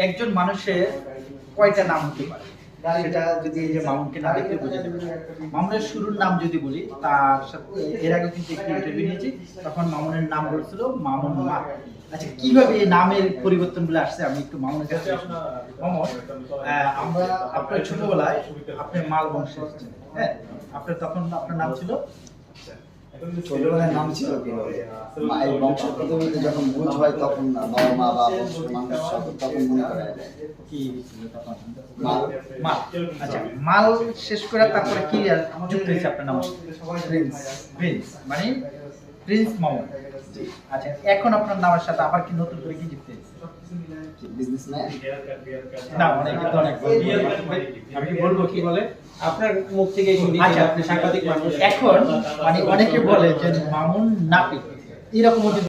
একজন মানুষের কয়টা নাম হতে পারে সেটা যদি এই যে মামুনকে না দেখলে বোঝা যাবে। মামুনের শুরুর নাম যদি বলি, তার সাথে এর আগে কিন্তু একটি ইন্টারভিউ নিয়েছি, তখন মামুনের নাম বলছিল মামুন মা। আচ্ছা, কিভাবে এই নামের পরিবর্তনগুলো আসছে আমি একটু মামুনের কাছে আসি। মামুন, আমরা আপনার ছোটবেলায় আপনি মাল বংশে এসেছেন, হ্যাঁ? আপনার তখন আপনার নাম ছিল ছোটবেলায় নাম ছিল কি মায়ের বংশ পদ্ধতিতে যখন বুঝ হয় তখন বাবা মা বা বংশের মানুষ তখন মনে করা যায় কি ছিল তখন? মাল। মাল। আচ্ছা, মাল শেষ করে তারপরে কি যুক্ত হয়েছে আপনার নাম? প্রিন্স। প্রিন্স মানে প্রিন্স মামুন। আচ্ছা, এখন আপনার নামের সাথে আবার কি নতুন করে কি যুক্ত হয়েছে? বিজনেসম্যান না, অনেকে তো অনেক আমি বলবো কি বলে আপনার মুখ থেকে শুনি। আচ্ছা, আপনি সাংবাদিক মানুষ, এখন মানে অনেকে বলে যে মামুন নাপিত, এরকম